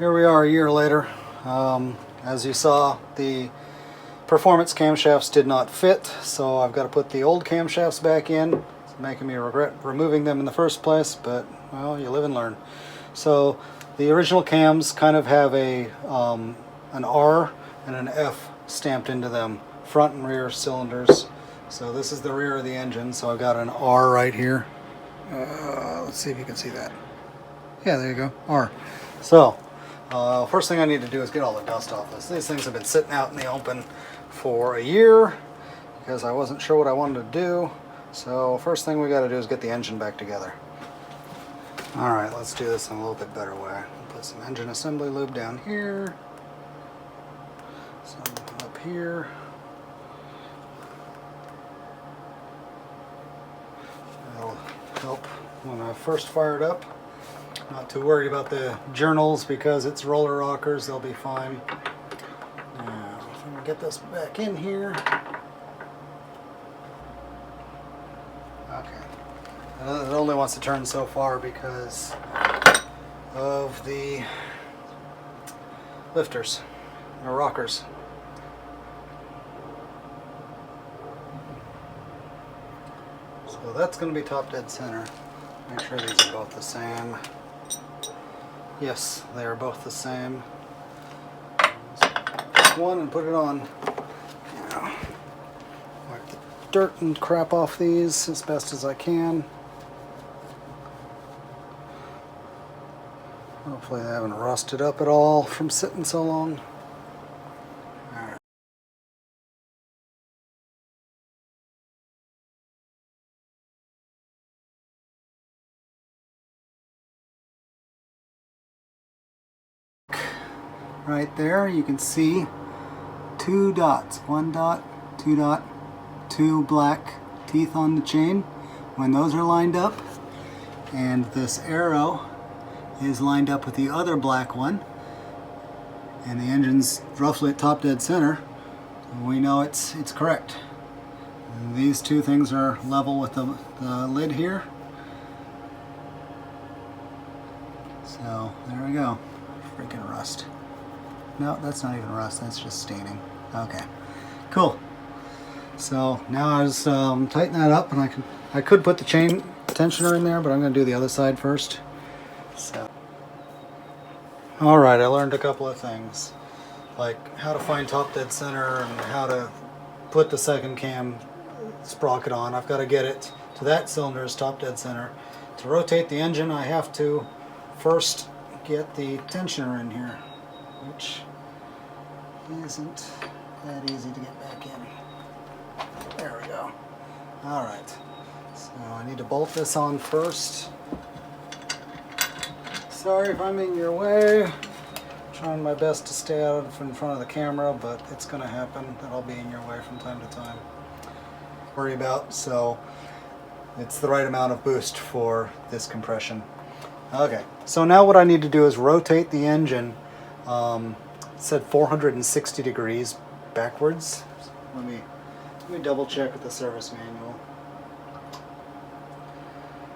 Here we are a year later. As you saw, the performance camshafts did not fit, so I've got to put the old camshafts back in. It's making me regret removing them in the first place, but well, you live and learn. So the original cams kind of have an R and an F stamped into them, front and rear cylinders. So this is the rear of the engine, so I've got an R right here. Let's see if you can see that. Yeah, there you go, R. So first thing I need to do is get all the dust off this. These things have been sitting out in the open for a year because I wasn't sure what I wanted to do. So first thing we got to do is get the engine back together. Alright, let's do this in a little bit better way. Put some engine assembly lube down here, some up here. That'll help when I first fire it up. Not too worried about the journals because it's roller rockers, they'll be fine. Now, if I'm gonna get this back in here. Okay. It only wants to turn so far because of the lifters, or rockers. So that's going to be top dead center. Make sure these are both the same. Yes, they are both the same. Just one and put it on. Now, wipe the dirt and crap off these as best as I can. Hopefully they haven't rusted up at all from sitting so long. Alright. Right there you can see two dots. One dot, two black teeth on the chain. When those are lined up and this arrow is lined up with the other black one and the engine's roughly at top dead center, we know it's correct. And these two things are level with the lid here. So there we go. Freaking rust. No, that's not even rust, that's just staining. Okay, cool. So now I just tighten that up, and I could put the chain tensioner in there, but I'm going to do the other side first. So, all right, I learned a couple of things, like how to find top dead center and how to put the second cam sprocket on. I've got to get it to that cylinder's top dead center. To rotate the engine, I have to first get the tensioner in here, which isn't that easy to get back in. There we go. Alright, so I need to bolt this on first. Sorry if I'm in your way. I'm trying my best to stay out in front of the camera, but it's going to happen that I'll be in your way from time to time. Worry about, so it's the right amount of boost for this compression. Okay, so now what I need to do is rotate the engine. It said 460 degrees backwards. Let me double check with the service manual.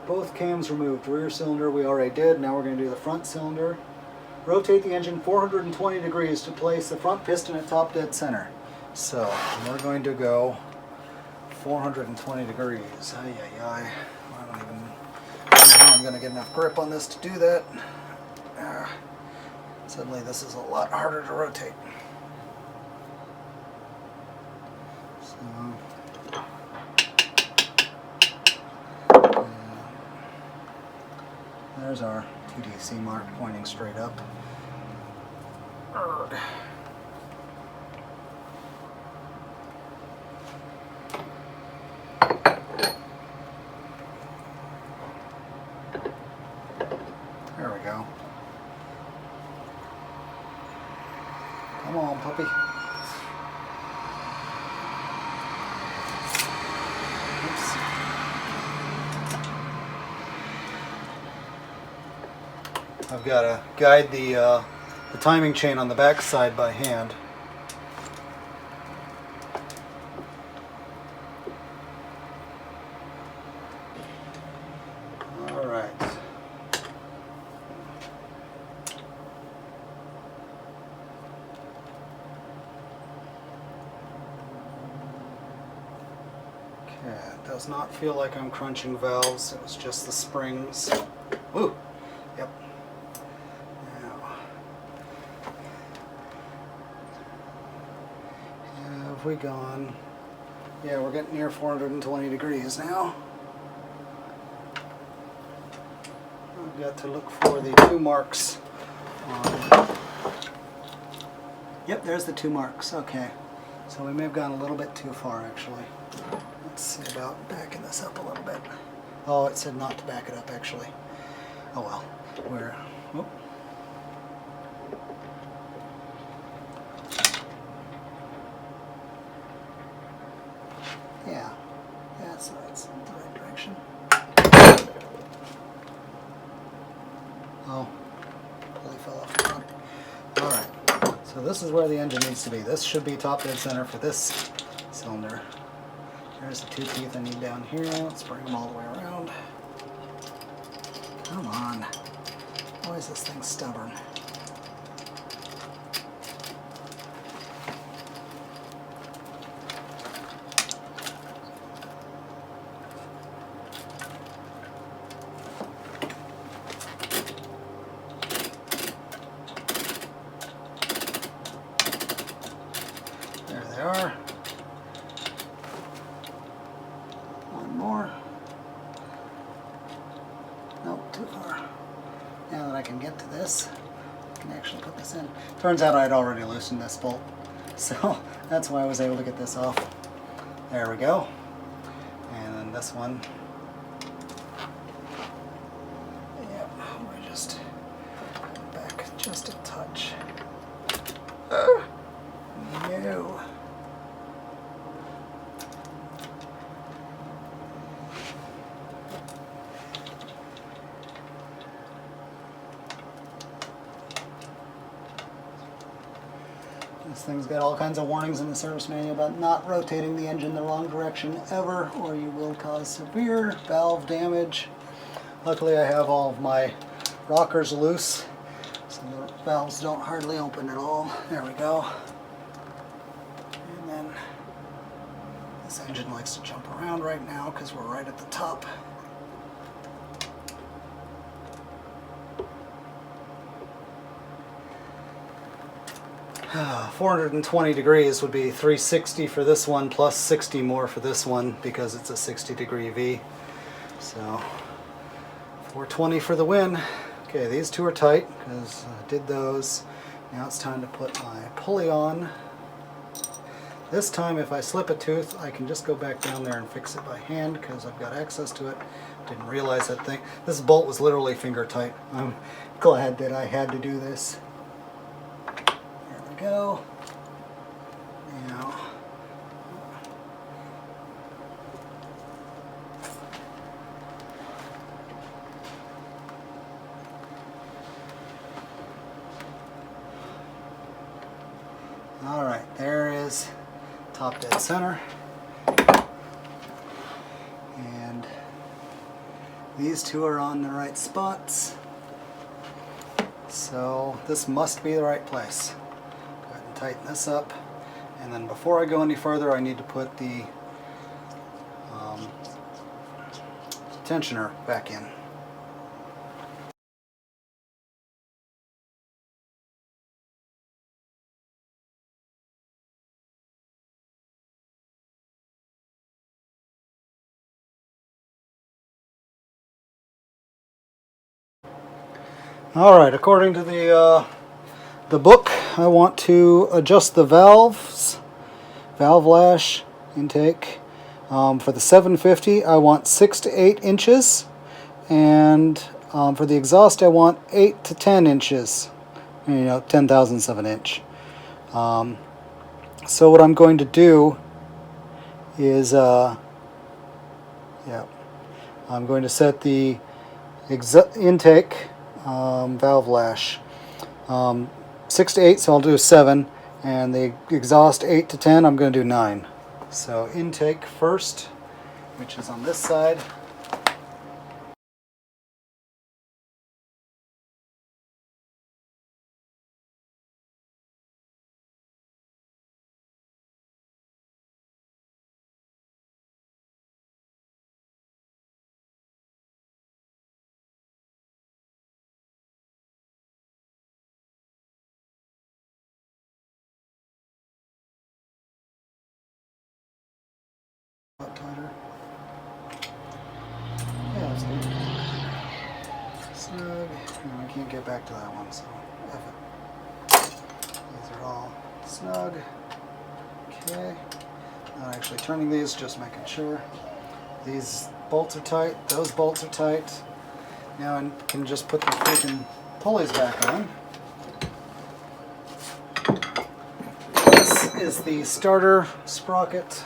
Both cams removed. Rear cylinder we already did. Now we're going to do the front cylinder. Rotate the engine 420 degrees to place the front piston at top dead center. So we're going to go 420 degrees. Ay, ay, ay. I don't even know how I'm going to get enough grip on this to do that. Suddenly this is a lot harder to rotate. So, there's our 2DC mark pointing straight up. There we go. Come on, puppy. Oops. I've got to guide the timing chain on the back side by hand. All right. Yeah, it does not feel like I'm crunching valves. It was just the springs. Ooh, yep. Now, have we gone? Yeah, we're getting near 420 degrees now. I've got to look for the 2 marks on. Yep, there's the 2 marks. Okay, so we may have gone a little bit too far actually. Let's see about backing this up a little bit. Oh, it said not to back it up actually. Oh well, we're. Whoop. Yeah, that's the right direction. Oh, pulley fell off the bottom. Alright, so this is where the engine needs to be. This should be top dead center for this cylinder. There's the 2 teeth I need down here. Let's bring them all the way around. Come on. Why is this thing stubborn? There they are. One more. Nope, too far. Now that I can get to this, I can actually put this in. Turns out I'd already loosened this bolt, so that's why I was able to get this off. There we go. And then this one. Yep, we're just back just a touch. No. This thing's got all kinds of warnings in the service manual about not rotating the engine the wrong direction ever, or you will cause severe valve damage. Luckily I have all of my rockers loose, so the valves don't hardly open at all. There we go. And then this engine likes to jump around right now because we're right at the top. 420 degrees would be 360 for this one plus 60 more for this one because it's a 60-degree V. So 420 for the win. Okay, these 2 are tight because I did those. Now it's time to put my pulley on. This time if I slip a tooth I can just go back down there and fix it by hand because I've got access to it. Didn't realize that thing. This bolt was literally finger tight. I'm glad that I had to do this. Go. Now, all right, there is top dead center, and these 2 are on the right spots, so this must be the right place. Tighten this up, and then before I go any further I need to put the tensioner back in. Alright, according to the book, I want to adjust the valves, valve lash, intake. For the 750, I want 6 to 8 inches, and for the exhaust, I want 8 to 10 inches. You know, 10 thousandths of an inch. So what I'm going to do is, I'm going to set the intake valve lash 6 to 8, so I'll do 7, and the exhaust 8 to 10, I'm going to do 9. So intake first, which is on this side. And I can't get back to that one, so F it. These are all snug. Okay. Not actually turning these, just making sure. These bolts are tight, those bolts are tight. Now I can just put the freaking pulleys back on. This is the starter sprocket.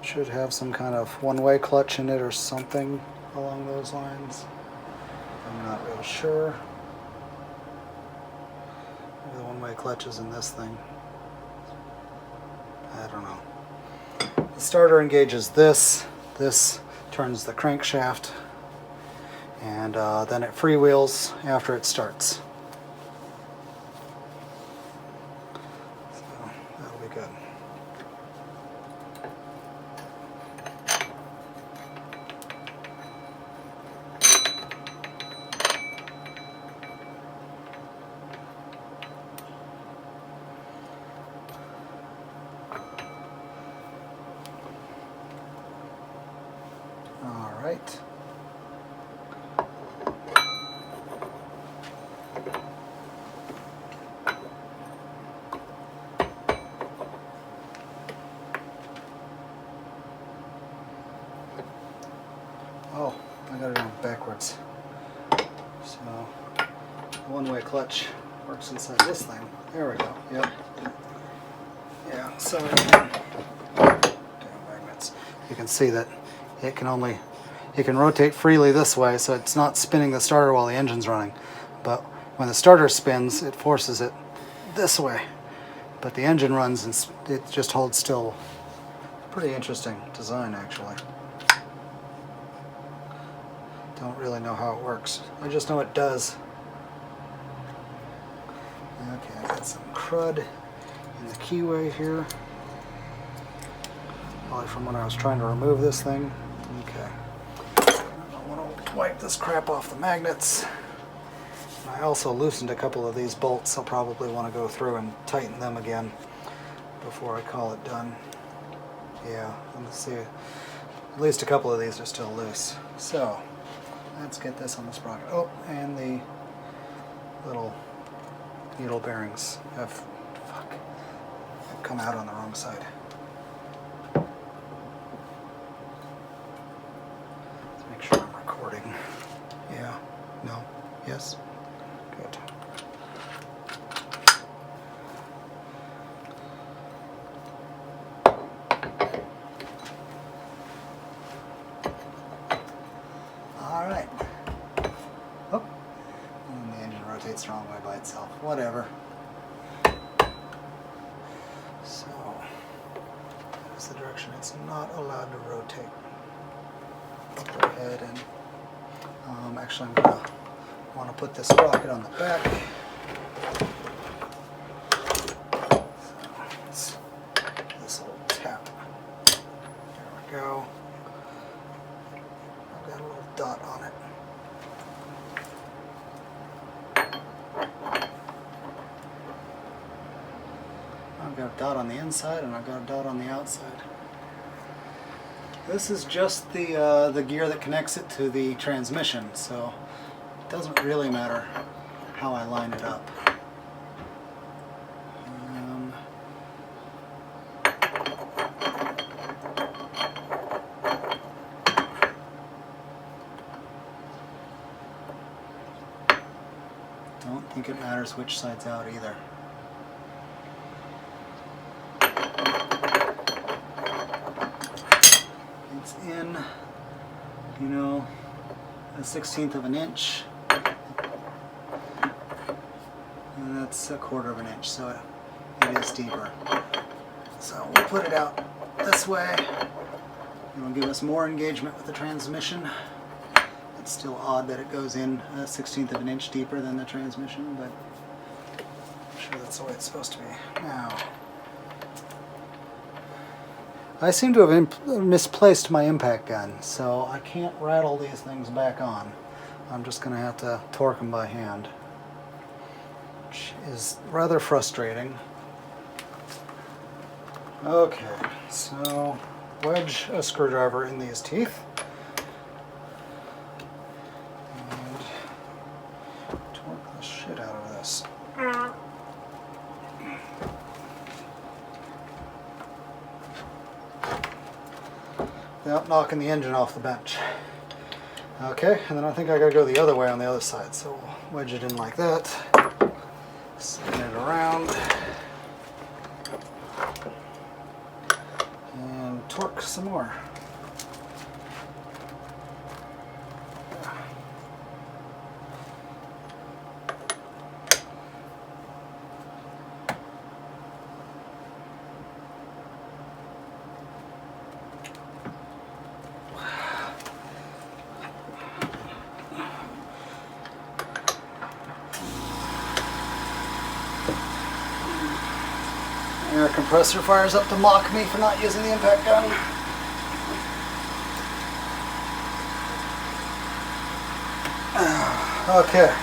Should have some kind of one-way clutch in it or something along those lines. I'm not real sure. Maybe the one-way clutch is in this thing. I don't know. The starter engages this. This turns the crankshaft, and then it freewheels after it starts. So that'll be good. All right. Oh, I got it on backwards. So, one-way clutch works inside this thing. There we go. Yep. Yeah, so magnets. You can see that it can rotate freely this way, so it's not spinning the starter while the engine's running. But when the starter spins, it forces it this way. But the engine runs and it just holds still. Pretty interesting design, actually. Don't really know how it works. I just know it does. Okay, I got some crud in the keyway here. Probably from when I was trying to remove this thing. Okay. I want to wipe this crap off the magnets. I also loosened a couple of these bolts. I'll probably want to go through and tighten them again before I call it done. Yeah, let's see. At least a couple of these are still loose. So, let's get this on the sprocket. Oh, and the little needle bearings have come out on the wrong side. Let's make sure I'm recording. Yeah, no, yes, good. All right. Oh, and the engine rotates the wrong way by itself. Whatever. So, that's the direction it's not allowed to rotate. Go ahead and actually I'm going to want to put this sprocket on the back. So, this little tap. There we go. I've got a little dot on it. I've got a dot on the inside and I've got a dot on the outside. This is just the gear that connects it to the transmission, so it doesn't really matter how I line it up. Don't think it matters which side's out either. It's in, you know, a 1/16 of an inch, and that's a 1/4 of an inch, so it is deeper. So we'll put it out this way. It will give us more engagement with the transmission. It's still odd that it goes in a 1/16 of an inch deeper than the transmission, but I'm sure that's the way it's supposed to be. Now, I seem to have misplaced my impact gun, so I can't rattle these things back on. I'm just going to have to torque them by hand, which is rather frustrating. Okay, so wedge a screwdriver in these teeth. without knocking the engine off the bench. Okay, and then I think I gotta go the other way on the other side. So we'll wedge it in like that, spin it around, and torque some more. Air compressor fires up to mock me for not using the impact gun. Okay,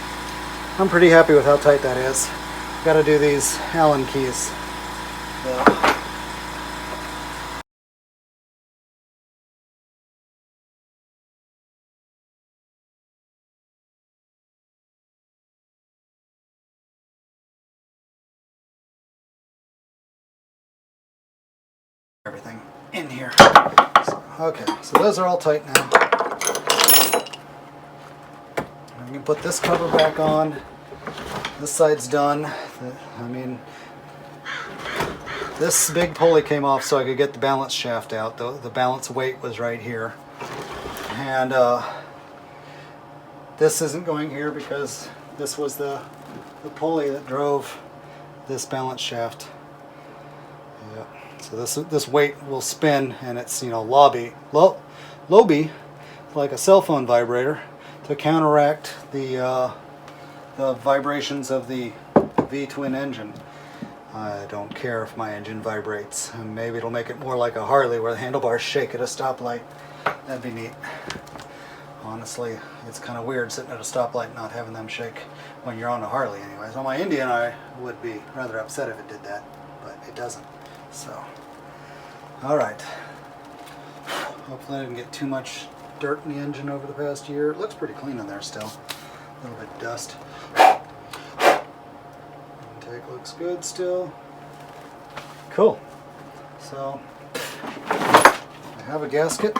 I'm pretty happy with how tight that is. Got to do these Allen keys. Everything in here. Okay, so those are all tight now. I'm going to put this cover back on. This side's done. I mean, this big pulley came off so I could get the balance shaft out. The balance weight was right here. And this isn't going here because this was the pulley that drove this balance shaft. Yeah. So this weight will spin, and it's, you know, lobby, like a cell phone vibrator, to counteract the vibrations of the V-twin engine. I don't care if my engine vibrates. Maybe it'll make it more like a Harley where the handlebars shake at a stoplight. That'd be neat. Honestly, it's kind of weird sitting at a stoplight not having them shake when you're on a Harley anyways. On my Indian, I would be rather upset if it did that, but it doesn't. So, alright. Hopefully I didn't get too much dirt in the engine over the past year. It looks pretty clean in there still. A little bit of dust. Intake looks good still. Cool. So, I have a gasket.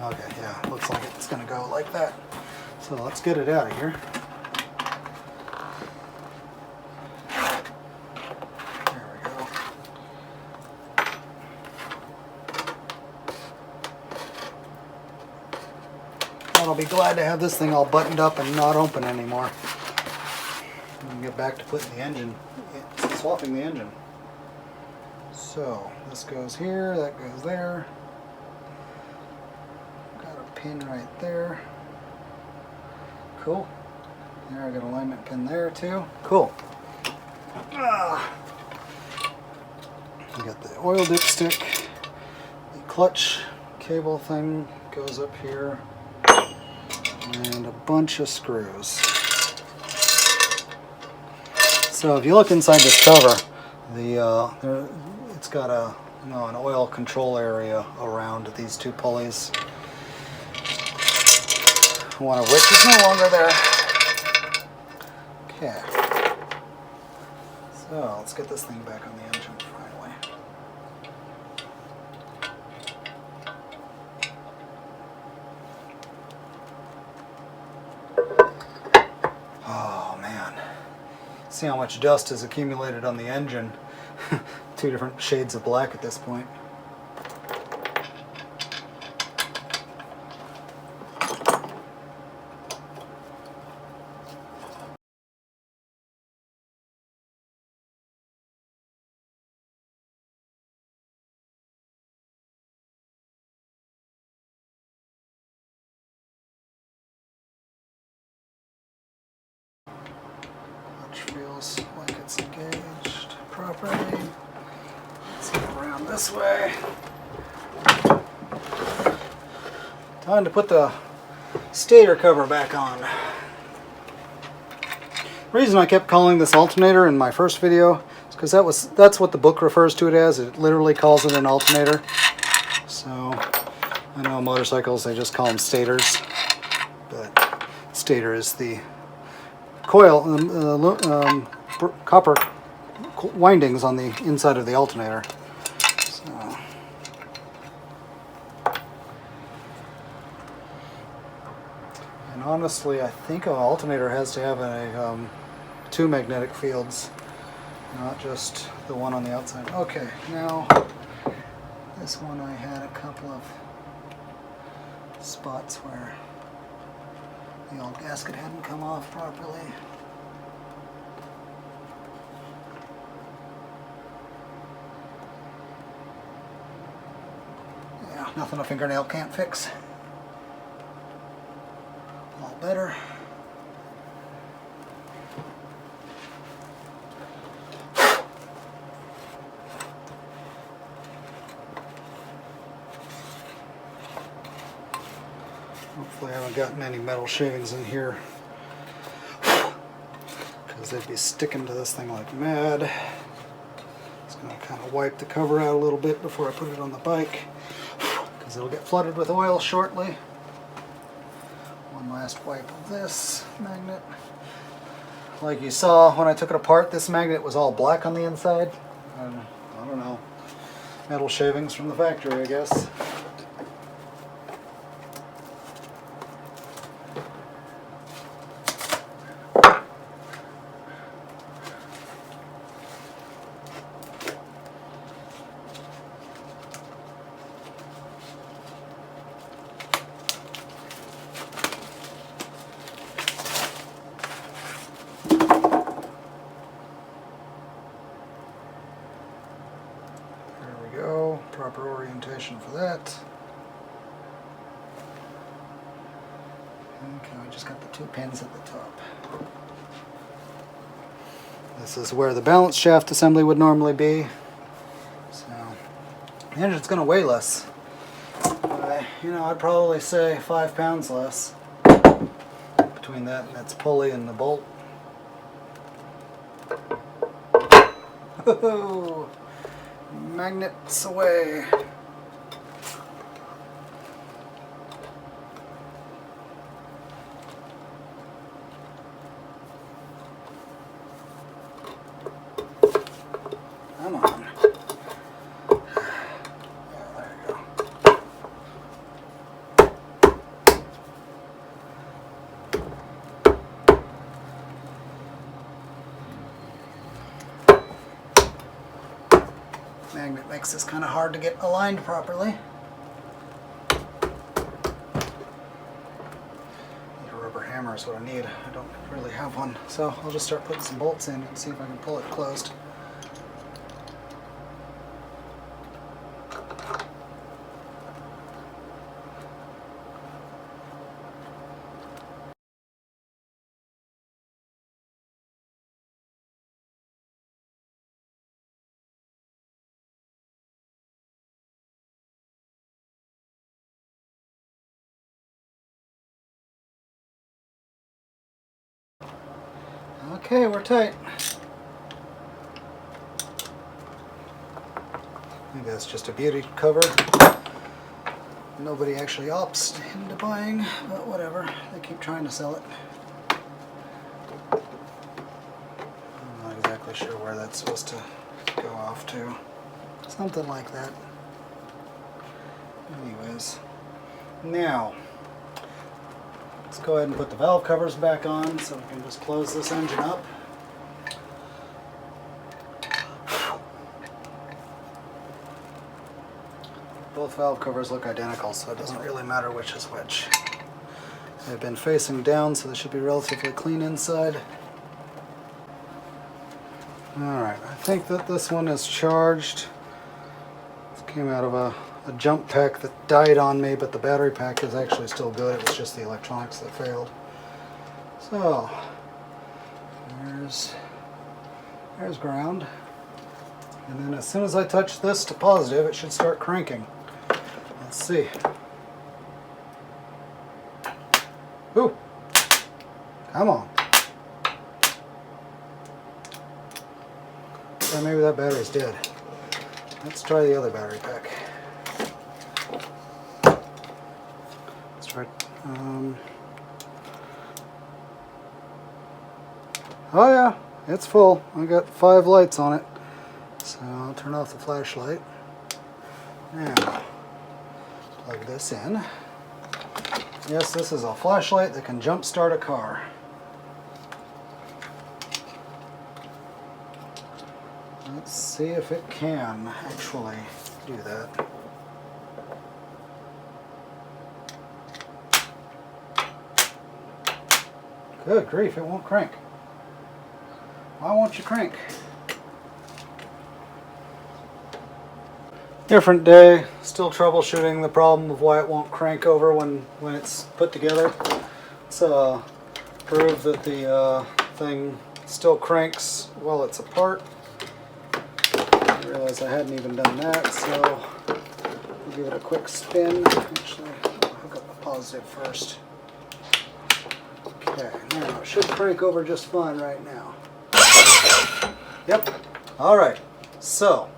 Okay, yeah, looks like it's going to go like that. So let's get it out of here. There we go. I'll be glad to have this thing all buttoned up and not open anymore. We can get back to putting the engine, swapping the engine. So this goes here, that goes there. Got a pin right there. Cool. There, I got an alignment pin there too. Cool. I got the oil dipstick. The clutch cable thing goes up here. And a bunch of screws. So if you look inside this cover, it's got an oil control area around these two pulleys. One of which is no longer there. Okay. So let's get this thing back on the engine finally. Oh man. See how much dust has accumulated on the engine. Two different shades of black at this point. Feels like it's engaged properly. Let's go around this way. Time to put the stator cover back on. The reason I kept calling this alternator in my first video is because that's what the book refers to it as. It literally calls it an alternator. So I know motorcycles, they just call them stators, but stator is the coil, copper windings on the inside of the alternator. So. And honestly, I think an alternator has to have a 2 magnetic fields, not just the one on the outside. Okay, now this one I had a couple of spots where the old gasket hadn't come off properly. Yeah, nothing a fingernail can't fix. All better. Hopefully I haven't gotten any metal shavings in here, because they'd be sticking to this thing like mad. Just going to kind of wipe the cover out a little bit before I put it on the bike, because it'll get flooded with oil shortly. One last wipe of this magnet. Like you saw when I took it apart, this magnet was all black on the inside. I don't know. Metal shavings from the factory, I guess. Proper orientation for that. Okay, I just got the 2 pins at the top. This is where the balance shaft assembly would normally be. So the engine's going to weigh less. I'd probably say 5 pounds less between that and its pulley and the bolt. Oh, magnets away. Come on. Yeah, there you go. Magnet makes this kind of hard to get aligned properly. Need a rubber hammer is what I need. I don't really have one, so I'll just start putting some bolts in and see if I can pull it closed. Okay, we're tight. I think that's just a beauty cover. Nobody actually opts into buying, but whatever. They keep trying to sell it. I'm not exactly sure where that's supposed to go off to. Something like that. Anyways. Now, let's go ahead and put the valve covers back on so we can just close this engine up. Both valve covers look identical, so it doesn't really matter which is which. They've been facing down, so they should be relatively clean inside. Alright, I think that this one is charged. This came out of a jump pack that died on me, but the battery pack is actually still good. It was just the electronics that failed. So, there's ground. And then as soon as I touch this to positive, it should start cranking. Let's see. Ooh! Come on. So maybe that battery's dead. Let's try the other battery pack. Let's try. Oh yeah, it's full. I got 5 lights on it. turn off the flashlight. Now, plug this in. Yes, this is a flashlight that can jump start a car. Let's see if it can actually do that. Good grief, it won't crank. Why won't you crank? Different day, still troubleshooting the problem of why it won't crank over when it's put together. Let's prove that the thing still cranks while it's apart. I realized I hadn't even done that, so I'll give it a quick spin. Actually, I'll hook up the positive first. Okay, now it should crank over just fine right now. Yep. Alright, so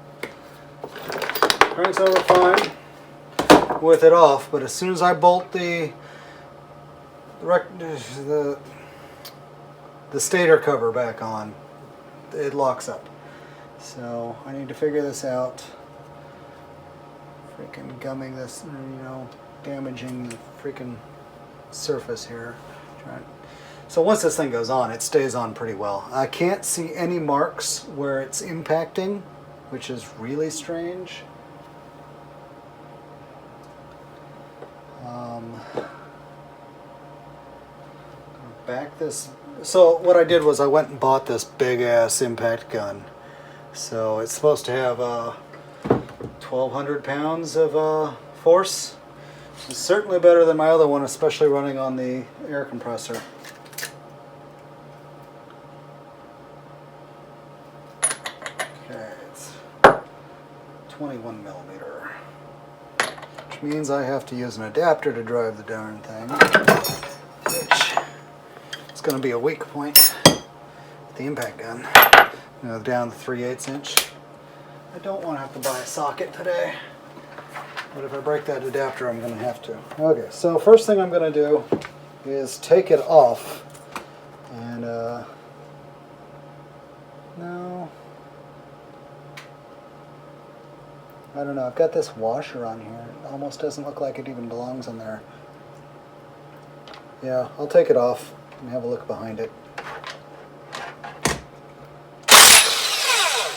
cranks over fine with it off, but as soon as I bolt the stator cover back on, it locks up. So I need to figure this out. Freaking gumming this, you know, damaging the freaking surface here. So once this thing goes on, it stays on pretty well. I can't see any marks where it's impacting, which is really strange. Back this. So what I did was I went and bought this big ass impact gun. So it's supposed to have 1,200 pounds of force. It's certainly better than my other one, especially running on the air compressor. Okay, it's 21 millimeter, which means I have to use an adapter to drive the darn thing, which is going to be a weak point with the impact gun. You know, down to 3/8 inch. I don't want to have to buy a socket today, but if I break that adapter, I'm going to have to. Okay, so first thing I'm going to do is take it off, and no, I don't know, I've got this washer on here. It almost doesn't look like it even belongs in there. Yeah, I'll take it off and have a look behind it.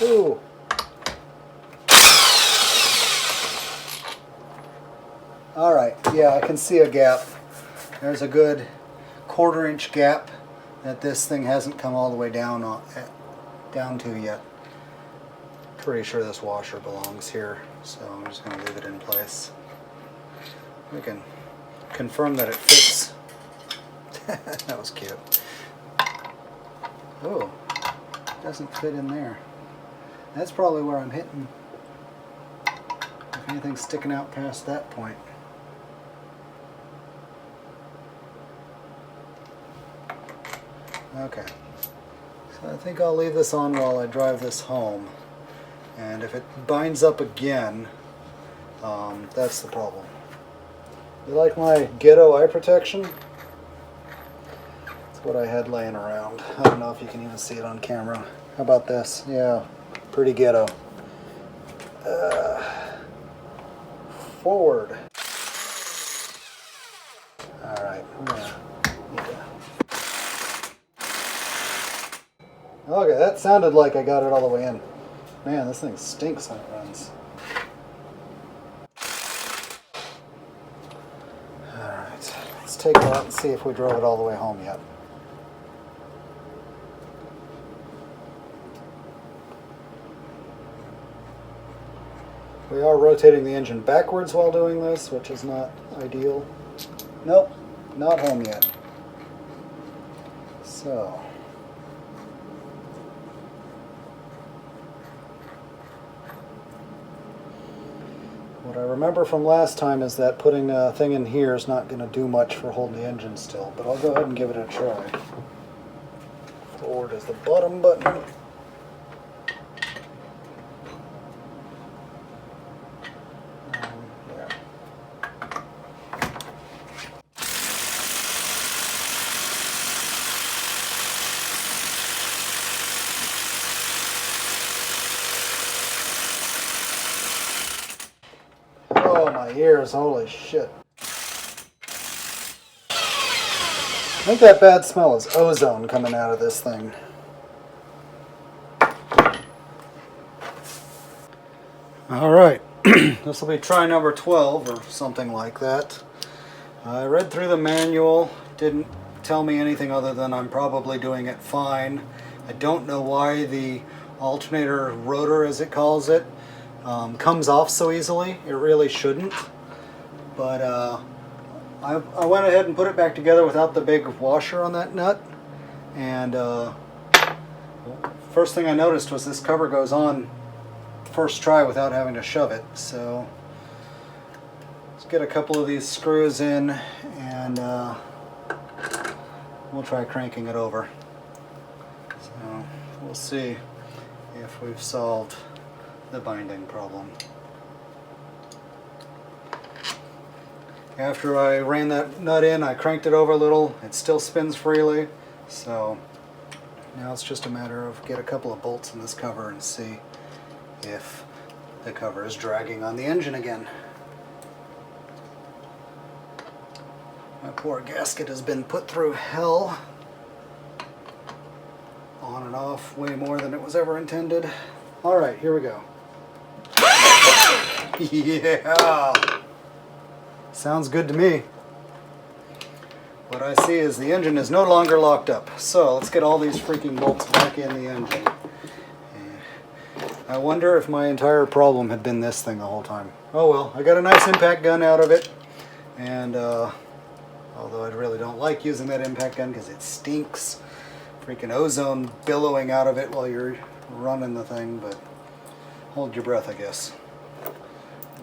Ooh. Alright, yeah, I can see a gap. There's a good 1/4 inch gap that this thing hasn't come all the way down to yet. Pretty sure this washer belongs here, so I'm just going to leave it in place. We can confirm that it fits. That was cute. Oh, it doesn't fit in there. That's probably where I'm hitting. If anything's sticking out past that point. Okay, so I think I'll leave this on while I drive this home, and if it binds up again, that's the problem. You like my ghetto eye protection? That's what I had laying around. I don't know if you can even see it on camera. How about this? Yeah, pretty ghetto. Forward. Alright, okay, that sounded like I got it all the way in. Man, this thing stinks when it runs. Alright, let's take it out and see if we drove it all the way home yet. We are rotating the engine backwards while doing this, which is not ideal. Nope, not home yet. So, what I remember from last time is that putting a thing in here is not going to do much for holding the engine still, but I'll go ahead and give it a try. Forward is the bottom button. Oh, my ears, holy shit. I think that bad smell is ozone coming out of this thing. Alright, this will be try number 12 or something like that. I read through the manual, didn't tell me anything other than I'm probably doing it fine. I don't know why the alternator rotor, as it calls it, comes off so easily. It really shouldn't. But I went ahead and put it back together without the big washer on that nut. And first thing I noticed was this cover goes on first try without having to shove it. So let's get a couple of these screws in and we'll try cranking it over. So we'll see if we've solved the binding problem. After I ran that nut in, I cranked it over a little. It still spins freely, so now it's just a matter of get a couple of bolts in this cover and see if the cover is dragging on the engine again. My poor gasket has been put through hell, on and off way more than it was ever intended. Alright, here we go. Yeah! Sounds good to me. What I see is the engine is no longer locked up. So let's get all these freaking bolts back in the engine. I wonder if my entire problem had been this thing the whole time. Oh well, I got a nice impact gun out of it. And although I really don't like using that impact gun because it stinks. Freaking ozone billowing out of it while you're running the thing, but hold your breath, I guess.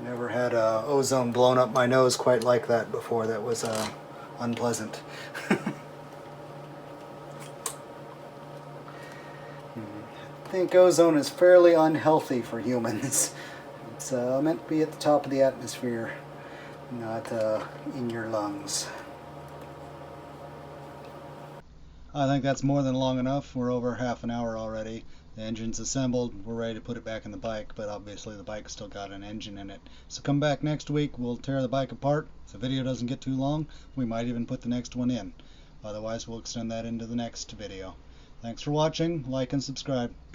Never had ozone blown up my nose quite like that before. That was unpleasant. I think ozone is fairly unhealthy for humans. It's meant to be at the top of the atmosphere, not in your lungs. I think that's more than long enough. We're over half an hour already. The engine's assembled. We're ready to put it back in the bike, but obviously the bike's still got an engine in it. So come back next week. We'll tear the bike apart. If the video doesn't get too long, we might even put the next one in. Otherwise, we'll extend that into the next video. Thanks for watching. Like and subscribe.